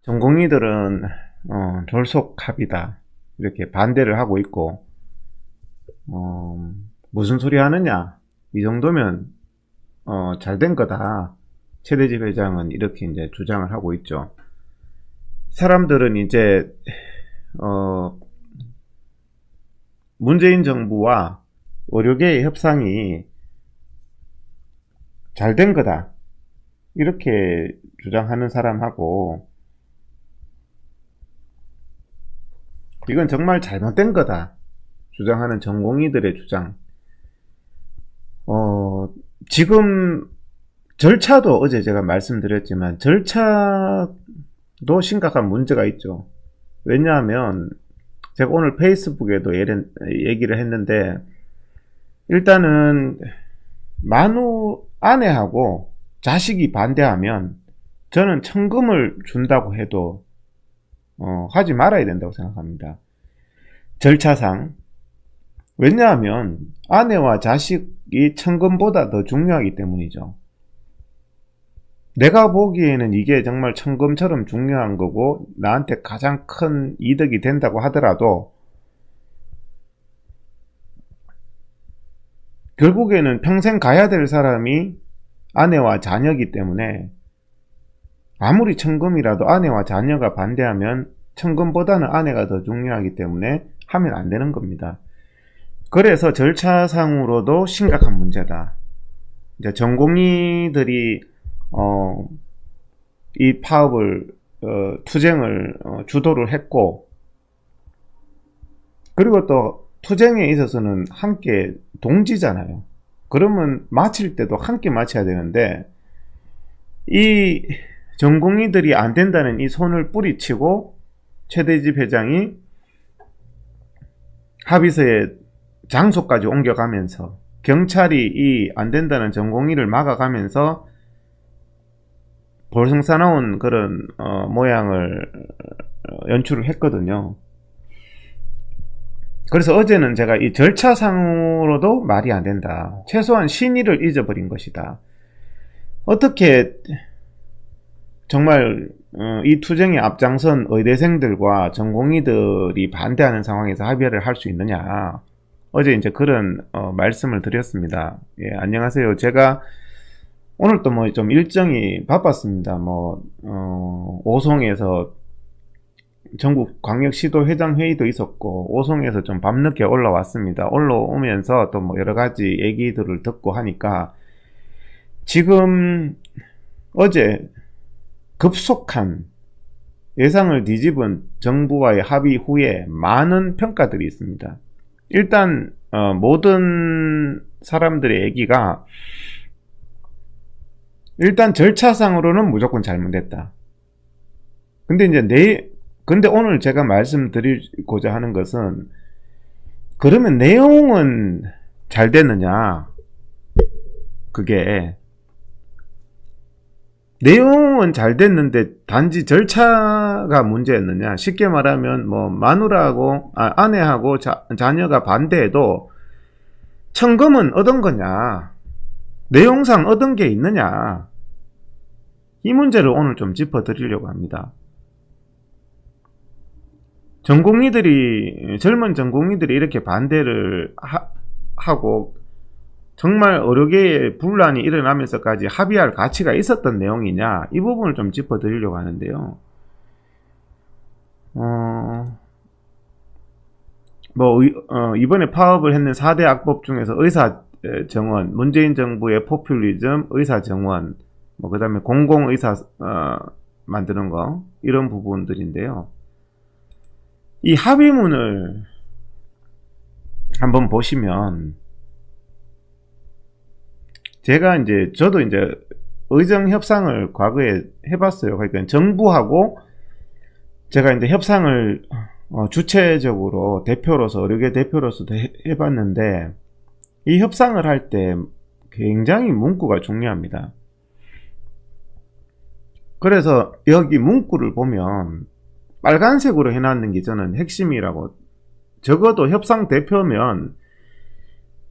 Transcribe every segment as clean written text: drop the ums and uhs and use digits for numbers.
전공의들은 졸속합이다 이렇게 반대를 하고 있고, 무슨 소리 하느냐, 이 정도면 잘된 거다, 최대집 회장은 이렇게 이제 주장을 하고 있죠. 사람들은 이제 문재인 정부와 의료계의 협상이 잘된 거다 이렇게 주장하는 사람하고, 이건 정말 잘못된 거다 주장하는 전공의들의 주장. 지금 절차도 어제 제가 말씀드렸지만 절차도 심각한 문제가 있죠. 왜냐하면 제가 오늘 페이스북에도 얘기를 했는데, 일단은 만우 아내하고 자식이 반대하면 저는 천금을 준다고 해도 하지 말아야 된다고 생각합니다. 절차상. 왜냐하면 아내와 자식이 천금보다 더 중요하기 때문이죠. 내가 보기에는 이게 정말 천금처럼 중요한 거고 나한테 가장 큰 이득이 된다고 하더라도, 결국에는 평생 가야 될 사람이 아내와 자녀이기 때문에 아무리 천금이라도 아내와 자녀가 반대하면 천금보다는 아내가 더 중요하기 때문에 하면 안 되는 겁니다. 그래서 절차상으로도 심각한 문제다. 이제 전공의들이 이 파업을 투쟁을 주도를 했고, 그리고 또 투쟁에 있어서는 함께 동지잖아요. 그러면 마칠 때도 함께 마쳐야 되는데, 이 전공의들이 안 된다는 이 손을 뿌리치고 최대집 회장이 합의서에 장소까지 옮겨가면서 경찰이 이 안 된다는 전공의를 막아가면서 볼성사나운 그런 모양을 연출을 했거든요. 그래서 어제는 제가 이 절차상으로도 말이 안 된다, 최소한 신의를 잊어버린 것이다, 어떻게 정말 이 투쟁에 앞장선 의대생들과 전공의들이 반대하는 상황에서 합의를 할 수 있느냐, 어제 이제 그런 말씀을 드렸습니다. 예, 안녕하세요. 제가 오늘 또 뭐 좀 일정이 바빴습니다. 오송에서 전국 광역시도 회장 회의도 있었고, 오송에서 좀 밤늦게 올라왔습니다. 올라오면서 또 뭐 여러 가지 얘기들을 듣고 하니까, 지금 어제 급속한 예상을 뒤집은 정부와의 합의 후에 많은 평가들이 있습니다. 일단 모든 사람들의 얘기가, 일단 절차상으로는 무조건 잘못됐다. 근데 오늘 제가 말씀드리고자 하는 것은, 그러면 내용은 잘 됐느냐, 그게 내용은 잘 됐는데 단지 절차가 문제였느냐. 쉽게 말하면 뭐 마누라하고 아내하고 자녀가 반대해도 천금은 얻은 거냐, 내용상 얻은 게 있느냐, 이 문제를 오늘 좀 짚어드리려고 합니다. 젊은 전공의들이 이렇게 반대를 하고 정말 의료계에 분란이 일어나면서까지 합의할 가치가 있었던 내용이냐, 이 부분을 좀 짚어드리려고 하는데요. 이번에 파업을 했는 4대 악법 중에서 의사 정원, 문재인 정부의 포퓰리즘, 의사 정원, 그 다음에 공공의사 만드는 거, 이런 부분들인데요. 이 합의문을 한번 보시면, 저도 이제 의정 협상을 과거에 해봤어요. 그러니까 정부하고 제가 이제 협상을 주체적으로 대표로서, 의료계 대표로서도 해봤는데, 이 협상을 할 때 굉장히 문구가 중요합니다. 그래서 여기 문구를 보면 빨간색으로 해놨는 게 저는 핵심이라고, 적어도 협상 대표면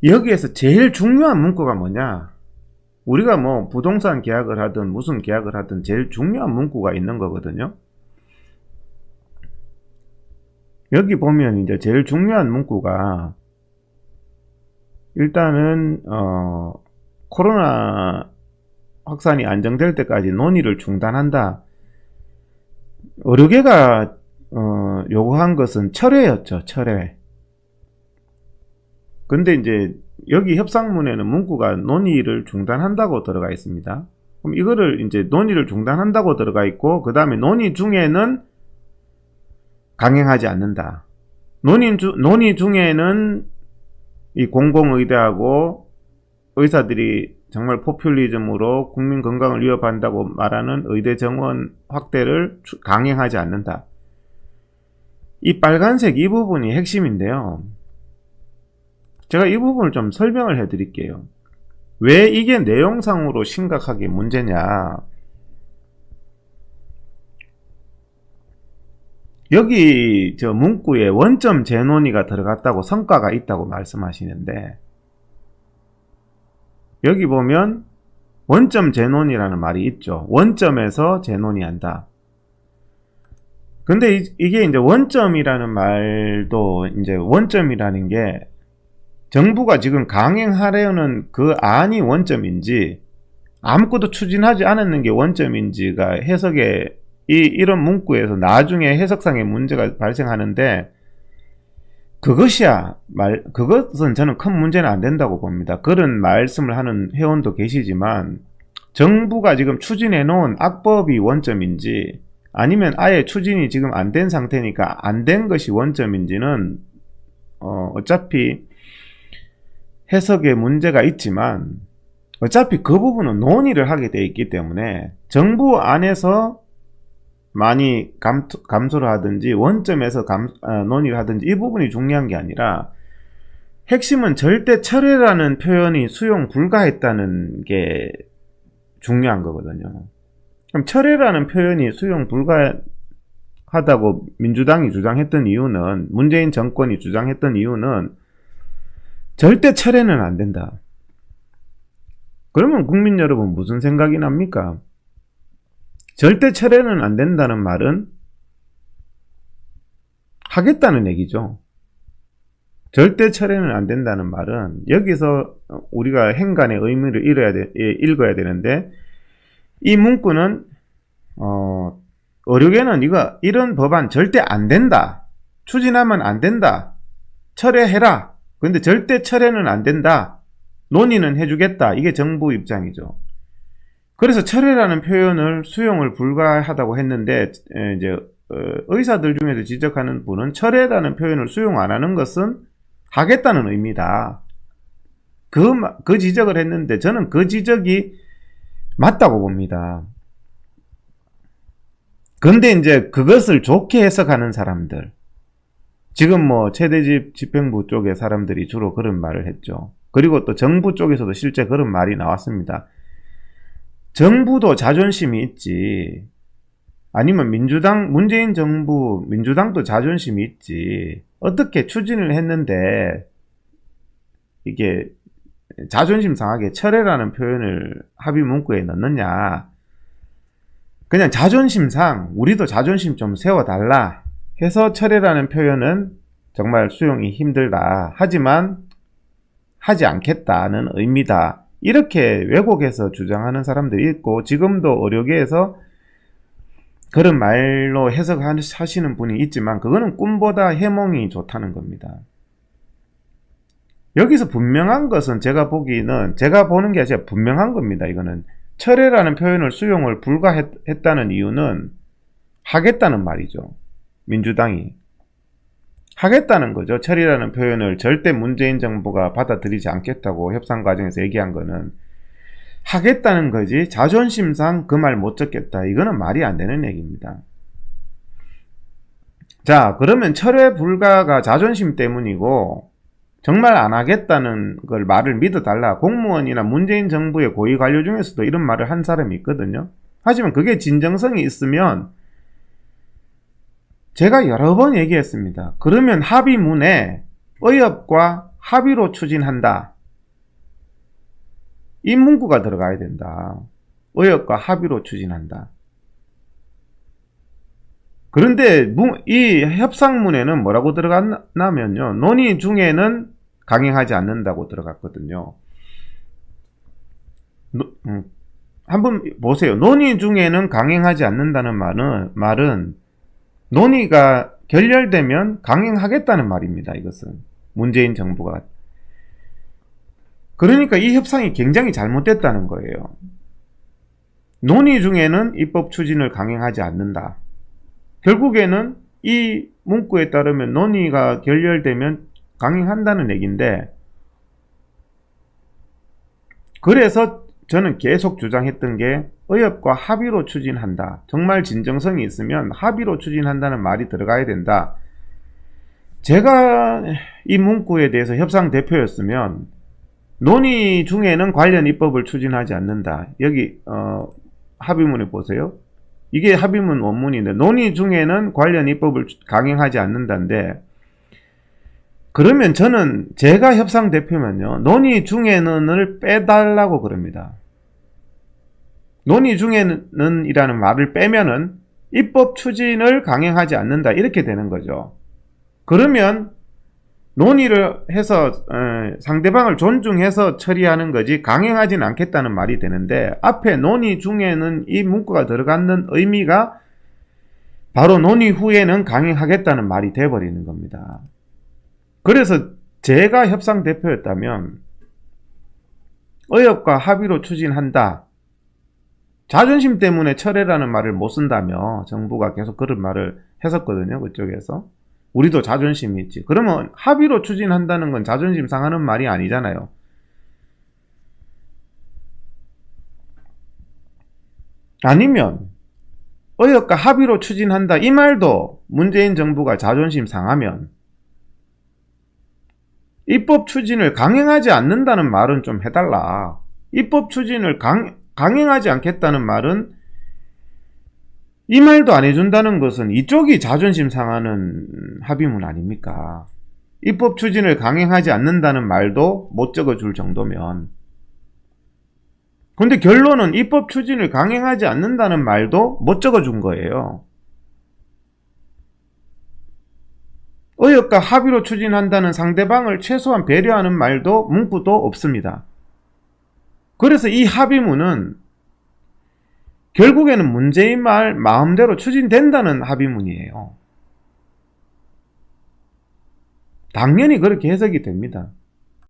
여기에서 제일 중요한 문구가 뭐냐, 우리가 뭐 부동산 계약을 하든 무슨 계약을 하든 제일 중요한 문구가 있는 거거든요. 여기 보면 이제 제일 중요한 문구가 일단은 코로나 확산이 안정될 때까지 논의를 중단한다. 의료계가 요구한 것은 철회였죠. 철회. 근데 이제 여기 협상문에는 문구가 논의를 중단한다고 들어가 있습니다. 그럼 이거를 이제 논의를 중단한다고 들어가 있고, 그 다음에 논의 중에는 강행하지 않는다. 논의 중에는 이 공공의대하고 의사들이 정말 포퓰리즘으로 국민 건강을 위협한다고 말하는 의대 정원 확대를 강행하지 않는다. 이 빨간색 이 부분이 핵심인데요. 제가 이 부분을 좀 설명을 해드릴게요. 왜 이게 내용상으로 심각하게 문제냐. 여기 저 문구에 원점 재논의가 들어갔다고 성과가 있다고 말씀하시는데, 여기 보면 원점 재논의라는 말이 있죠. 원점에서 재논의한다. 근데 이게 이제 원점이라는 말도 이제 원점이라는 게 정부가 지금 강행하려는 그 안이 원점인지 아무것도 추진하지 않았는 게 원점인지가 해석에 이런 문구에서 나중에 해석상의 문제가 발생하는데, 그것은 저는 큰 문제는 안 된다고 봅니다. 그런 말씀을 하는 회원도 계시지만, 정부가 지금 추진해 놓은 악법이 원점인지 아니면 아예 추진이 지금 안 된 상태니까 안 된 것이 원점인지는 어차피 해석에 문제가 있지만, 어차피 그 부분은 논의를 하게 돼 있기 때문에 정부 안에서 많이 감소를 하든지 원점에서 논의를 하든지 이 부분이 중요한 게 아니라, 핵심은 절대 철회라는 표현이 수용 불가했다는 게 중요한 거거든요. 그럼 철회라는 표현이 수용 불가하다고 민주당이 주장했던 이유는, 문재인 정권이 주장했던 이유는 절대 철회는 안 된다. 그러면 국민 여러분 무슨 생각이 납니까? 절대 철회는 안 된다는 말은 하겠다는 얘기죠. 절대 철회는 안 된다는 말은 여기서 우리가 행간의 의미를 읽어야 되는데, 이 문구는 의료계는 이런 법안 절대 안 된다. 추진하면 안 된다. 철회해라. 근데 절대 철회는 안 된다. 논의는 해주겠다. 이게 정부 입장이죠. 그래서 철회라는 표현을 수용을 불가하다고 했는데, 이제 의사들 중에서 지적하는 분은 철회라는 표현을 수용 안 하는 것은 하겠다는 의미다. 그 지적을 했는데 저는 그 지적이 맞다고 봅니다. 근데 이제 그것을 좋게 해석하는 사람들, 지금 뭐 최대집 집행부 쪽의 사람들이 주로 그런 말을 했죠. 그리고 또 정부 쪽에서도 실제 그런 말이 나왔습니다. 정부도 자존심이 있지. 아니면 문재인 정부, 민주당도 자존심이 있지. 어떻게 추진을 했는데 이게 자존심 상하게 철회라는 표현을 합의 문구에 넣느냐. 그냥 자존심상 우리도 자존심 좀 세워달라 해서 철회라는 표현은 정말 수용이 힘들다. 하지만 하지 않겠다는 의미다. 이렇게 왜곡해서 주장하는 사람들이 있고, 지금도 의료계에서 그런 말로 해석하시는 분이 있지만 그거는 꿈보다 해몽이 좋다는 겁니다. 여기서 분명한 것은 제가 보는 게 아니라 분명한 겁니다. 이거는 철회라는 표현을 수용을 불가했다는 이유는 하겠다는 말이죠. 민주당이 하겠다는 거죠. 철회라는 표현을 절대 문재인 정부가 받아들이지 않겠다고 협상 과정에서 얘기한 거는 하겠다는 거지, 자존심상 그 말 못 듣겠다, 이거는 말이 안 되는 얘기입니다. 자, 그러면 철회 불가가 자존심 때문이고 정말 안 하겠다는 걸 말을 믿어달라. 공무원이나 문재인 정부의 고위 관료 중에서도 이런 말을 한 사람이 있거든요. 하지만 그게 진정성이 있으면, 제가 여러 번 얘기했습니다. 그러면 합의문에 의협과 합의로 추진한다, 이 문구가 들어가야 된다. 의협과 합의로 추진한다. 그런데 이 협상문에는 뭐라고 들어갔냐면요. 논의 중에는 강행하지 않는다고 들어갔거든요. 한번 보세요. 논의 중에는 강행하지 않는다는 말은 논의가 결렬되면 강행하겠다는 말입니다. 이것은 문재인 정부가. 그러니까 이 협상이 굉장히 잘못됐다는 거예요. 논의 중에는 입법 추진을 강행하지 않는다. 결국에는 이 문구에 따르면 논의가 결렬되면 강행한다는 얘기인데, 그래서 저는 계속 주장했던 게 의협과 합의로 추진한다. 정말 진정성이 있으면 합의로 추진한다는 말이 들어가야 된다. 제가 이 문구에 대해서 협상 대표였으면 논의 중에는 관련 입법을 추진하지 않는다. 여기 합의문에 보세요. 이게 합의문 원문인데 논의 중에는 관련 입법을 강행하지 않는다인데, 그러면 저는 제가 협상 대표면요, 논의 중에는을 빼달라고 그럽니다. 논의 중에는 이라는 말을 빼면은 입법 추진을 강행하지 않는다 이렇게 되는 거죠. 그러면 논의를 해서 상대방을 존중해서 처리하는 거지 강행하진 않겠다는 말이 되는데, 앞에 논의 중에는 이 문구가 들어가는 의미가 바로 논의 후에는 강행하겠다는 말이 돼버리는 겁니다. 그래서 제가 협상 대표였다면 의협과 합의로 추진한다. 자존심 때문에 철회라는 말을 못 쓴다며 정부가 계속 그런 말을 했었거든요. 그쪽에서. 우리도 자존심이 있지. 그러면 합의로 추진한다는 건 자존심 상하는 말이 아니잖아요. 아니면 의협과 합의로 추진한다 이 말도 문재인 정부가 자존심 상하면 입법 추진을 강행하지 않는다는 말은 좀 해달라. 입법 추진을 강행하지 않겠다는 말은 이 말도 안 해준다는 것은 이쪽이 자존심 상하는 합의문 아닙니까? 입법 추진을 강행하지 않는다는 말도 못 적어줄 정도면. 근데 결론은 입법 추진을 강행하지 않는다는 말도 못 적어준 거예요. 의협과 합의로 추진한다는 상대방을 최소한 배려하는 말도 문구도 없습니다. 그래서 이 합의문은 결국에는 문재인 말 마음대로 추진된다는 합의문이에요. 당연히 그렇게 해석이 됩니다.